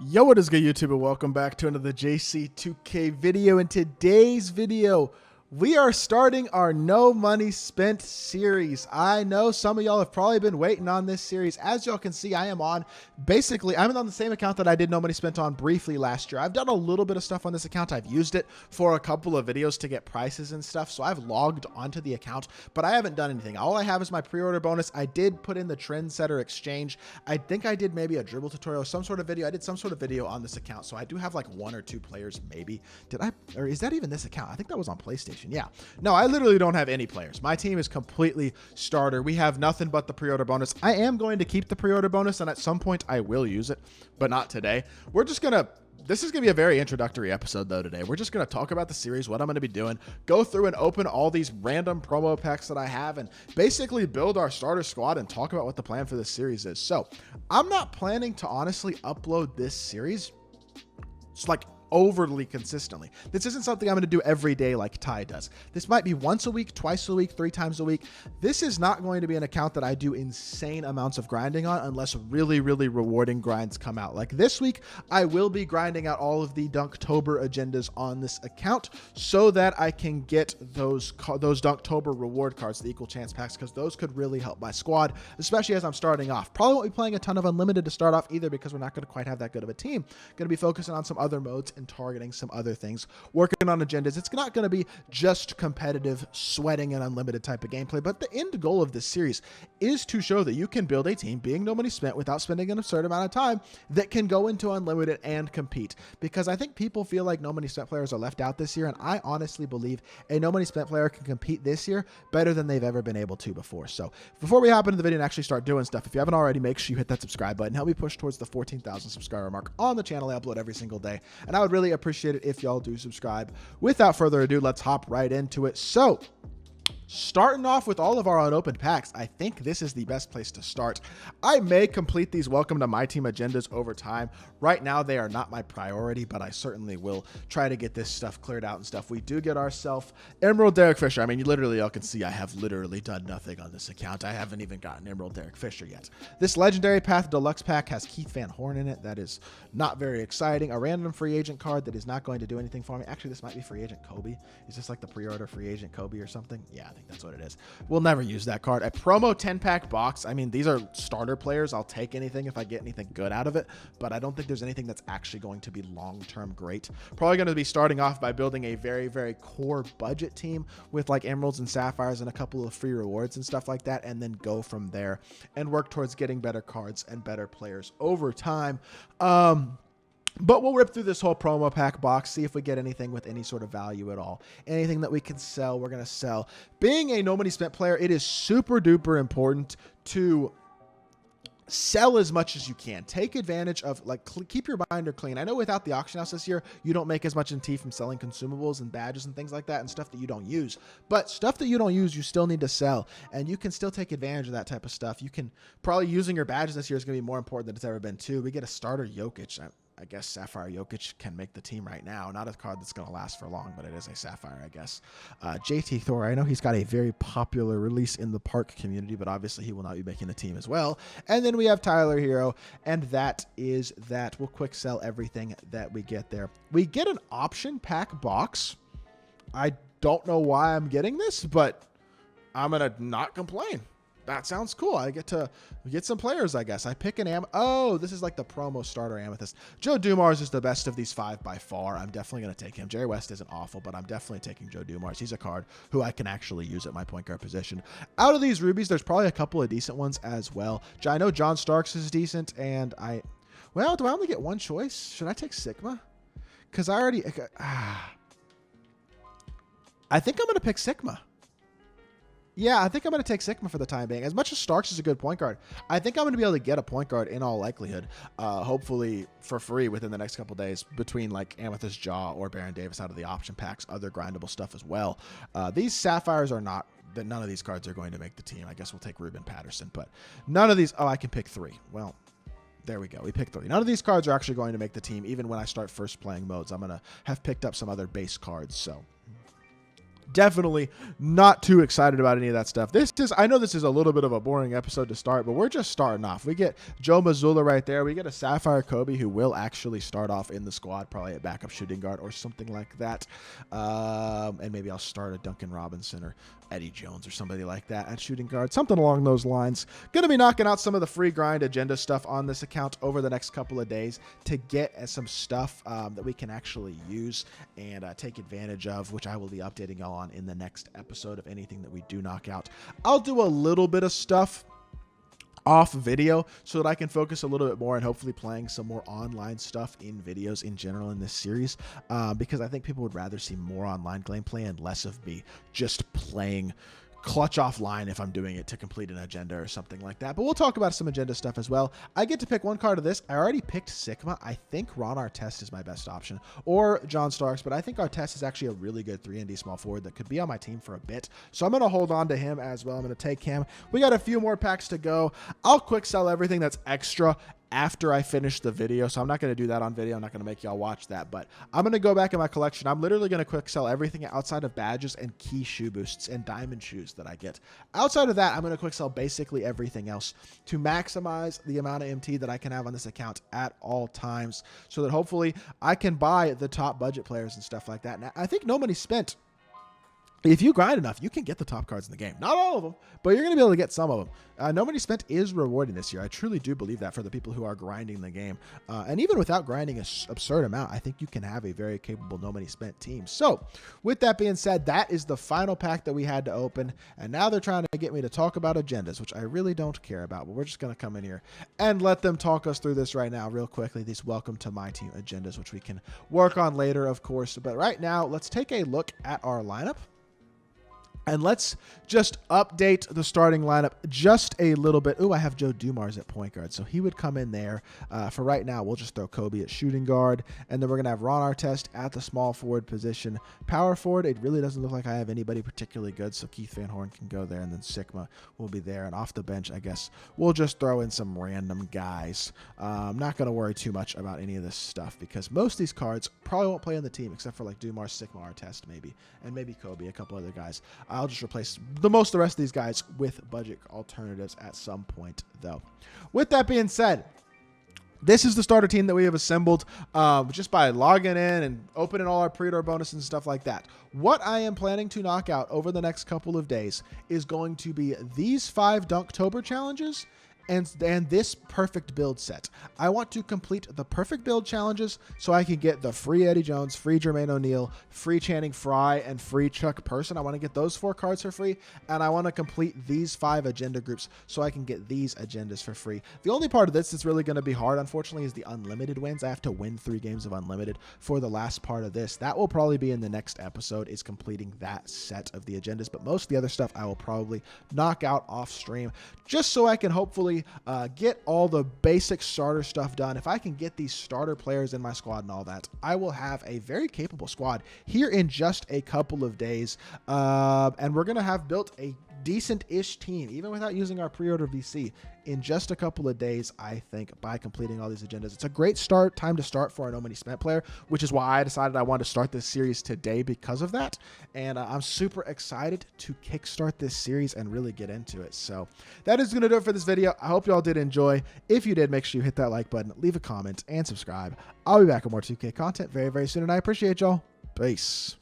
Yo, what is good, YouTube, and welcome back to another JC2K video. In today's video, we are starting our No Money Spent series. I know some of y'all have probably been waiting on this series. As y'all can see, I'm on the same account that I did No Money Spent on briefly last year. I've done a little bit of stuff on this account. I've used it for a couple of videos to get prices and stuff, so I've logged onto the account, but I haven't done anything. All I have is my pre-order bonus. I did put in the Trendsetter exchange. I think I did maybe a dribble tutorial, some sort of video. I did some sort of video on this account, so I do have like one or two players maybe. Or is that even this account? I think that was on PlayStation. Yeah. No, I literally don't have any players. My team is completely starter. We have nothing but the pre-order bonus. I am going to keep the pre-order bonus, and at some point I will use it, but not today. This is going to be a very introductory episode, though, today. We're just going to talk about the series, what I'm going to be doing, go through and open all these random promo packs that I have, and basically build our starter squad and talk about what the plan for this series is. So, I'm not planning to honestly upload this series. It's like overly consistently. This isn't something I'm going to do every day like Ty does. This might be once a week, twice a week, 3 times a week. This is not going to be an account that I do insane amounts of grinding on unless really, really rewarding grinds come out. Like this week, I will be grinding out all of the Dunktober agendas on this account so that I can get those Dunktober reward cards, the equal chance packs, because those could really help my squad, especially as I'm starting off. Probably won't be playing a ton of Unlimited to start off either because we're not going to quite have that good of a team. Going to be focusing on some other modes and targeting some other things, working on agendas. It's not going to be just competitive, sweating and unlimited type of gameplay, but the end goal of this series is to show that you can build a team being no money spent without spending an absurd amount of time that can go into unlimited and compete. Because I think people feel like no money spent players are left out this year, and I honestly believe a no money spent player can compete this year better than they've ever been able to before. So before we hop into the video and actually start doing stuff, if you haven't already, make sure you hit that subscribe button. Help me push towards the 14,000 subscriber mark on the channel. I upload every single day, and I would really appreciate it if y'all do subscribe. Without further ado, let's hop right into it. So, starting off with all of our unopened packs, I think this is the best place to start. I may complete these Welcome to My Team agendas over time. Right now, they are not my priority, but I certainly will try to get this stuff cleared out and stuff. We do get ourselves Emerald Derek Fisher. I mean, y'all can see I have literally done nothing on this account. I haven't even gotten Emerald Derek Fisher yet. This Legendary Path Deluxe pack has Keith Van Horn in it. That is not very exciting. A random free agent card that is not going to do anything for me. Actually, this might be free agent Kobe. Is this like the pre-order free agent Kobe or something? Yeah, I think that's what it is. We'll never use that card. A promo 10-pack box. I mean, these are starter players. I'll take anything if I get anything good out of it, but I don't think there's anything that's actually going to be long-term great. Probably going to be starting off by building a very, very core budget team with like emeralds and sapphires and a couple of free rewards and stuff like that, and then go from there and work towards getting better cards and better players over time. But we'll rip through this whole promo pack box, see if we get anything with any sort of value at all. Anything that we can sell, we're going to sell. Being a no money spent player, it is super duper important to sell as much as you can. Take advantage of, like, keep your binder clean. I know without the auction house this year, you don't make as much in T from selling consumables and badges and things like that and stuff that you don't use. But stuff that you don't use, you still need to sell, and you can still take advantage of that type of stuff. You can probably using your badges this year is going to be more important than it's ever been too. We get a starter Jokic. I guess Sapphire Jokic can make the team right now. Not a card that's going to last for long, but it is a Sapphire, I guess. JT Thor, I know he's got a very popular release in the park community, but obviously he will not be making the team as well. And then we have Tyler Hero, and that is that. We'll quick sell everything that we get there. We get an option pack box. I don't know why I'm getting this, but I'm going to not complain. That sounds cool. I get to get some players, I guess. I pick an Oh, this is like the promo starter Amethyst. Joe Dumars is the best of these 5 by far. I'm definitely going to take him. Jerry West isn't awful, but I'm definitely taking Joe Dumars. He's a card who I can actually use at my point guard position. Out of these rubies, there's probably a couple of decent ones as well. I know John Starks is decent, and well, do I only get one choice? Should I take Sigma? Because I think I'm going to pick Sigma. Yeah, I think I'm going to take Sigma for the time being. As much as Starks is a good point guard, I think I'm going to be able to get a point guard in all likelihood, hopefully for free within the next couple days between like Amethyst Jaw or Baron Davis out of the option packs, other grindable stuff as well. These Sapphires are not, none of these cards are going to make the team. I guess we'll take Ruben Patterson, but none of these, I can pick 3. Well, there we go. We picked 3. None of these cards are actually going to make the team, even when I start first playing modes. I'm going to have picked up some other base cards, so Definitely not too excited about any of that stuff. I know this is a little bit of a boring episode to start, but we're just starting off. We get Joe Mazzulla right there. We get a Sapphire Kobe who will actually start off in the squad, probably at backup shooting guard or something like that. And maybe I'll start a Duncan Robinson or Eddie Jones or somebody like that at shooting guard, something along those lines. Going to be knocking out some of the free grind agenda stuff on this account over the next couple of days to get some stuff that we can actually use and take advantage of, which I will be updating y'all on in the next episode of anything that we do knock out. I'll do a little bit of stuff off video so that I can focus a little bit more and hopefully playing some more online stuff in videos in general in this series, because I think people would rather see more online gameplay and less of me just playing clutch offline if I'm doing it to complete an agenda or something like that. But we'll talk about some agenda stuff as well. I get to pick one card of this. I already picked Sigma. I think Ron Artest is my best option, or John Starks, but I think Artest is actually a really good 3-and-D small forward that could be on my team for a bit. So I'm going to hold on to him as well. I'm going to take him. We got a few more packs to go. I'll quick sell everything that's extra after I finish the video, so I'm not going to do that on video. I'm not going to make y'all watch that, but I'm going to go back in my collection. I'm literally going to quick sell everything outside of badges and key shoe boosts and diamond shoes that I get. Outside of that, I'm going to quick sell basically everything else to maximize the amount of MT that I can have on this account at all times, so that hopefully I can buy the top budget players and stuff like that. Now, I think no money spent. If you grind enough, you can get the top cards in the game. Not all of them, but you're going to be able to get some of them. No money spent is rewarding this year. I truly do believe that for the people who are grinding the game. And even without grinding an absurd amount, I think you can have a very capable no money spent team. So with that being said, that is the final pack that we had to open. And now they're trying to get me to talk about agendas, which I really don't care about. But we're just going to come in here and let them talk us through this right now real quickly. These welcome to my team agendas, which we can work on later, of course. But right now, let's take a look at our lineup. And let's just update the starting lineup just a little bit. Ooh, I have Joe Dumars at point guard, so he would come in there. For right now, we'll just throw Kobe at shooting guard, and then we're going to have Ron Artest at the small forward position. Power forward, it really doesn't look like I have anybody particularly good, so Keith Van Horn can go there, and then Sigma will be there. And off the bench, I guess we'll just throw in some random guys. I'm not going to worry too much about any of this stuff because most of these cards probably won't play on the team except for like Dumars, Sigma, Artest maybe, and maybe Kobe, a couple other guys. I'll just replace the rest of these guys with budget alternatives at some point, though. With that being said, this is the starter team that we have assembled just by logging in and opening all our pre-order bonuses and stuff like that. What I am planning to knock out over the next couple of days is going to be these 5 Dunktober challenges and this perfect build set. I want to complete the perfect build challenges so I can get the free Eddie Jones, free Jermaine O'Neal, free Channing Frye, and free Chuck Person. I want to get those 4 cards for free, and I want to complete these 5 agenda groups so I can get these agendas for free. The only part of this that's really going to be hard, unfortunately, is the unlimited wins. I have to win 3 games of unlimited for the last part of this. That will probably be in the next episode, is completing that set of the agendas, but most of the other stuff I will probably knock out off stream just so I can hopefully get all the basic starter stuff done. If I can get these starter players in my squad and all that, I will have a very capable squad here in just a couple of days. And we're going to have built a decent-ish team, even without using our pre-order VC, in just a couple of days, I think, by completing all these agendas. It's a great time to start for a no money spent player, which is why I decided I wanted to start this series today because of that. And I'm super excited to kickstart this series and really get into it. So that is going to do it for this video. I hope y'all did enjoy. If you did, make sure you hit that like button, leave a comment, and subscribe. I'll be back with more 2K content very, very soon, and I appreciate y'all. Peace.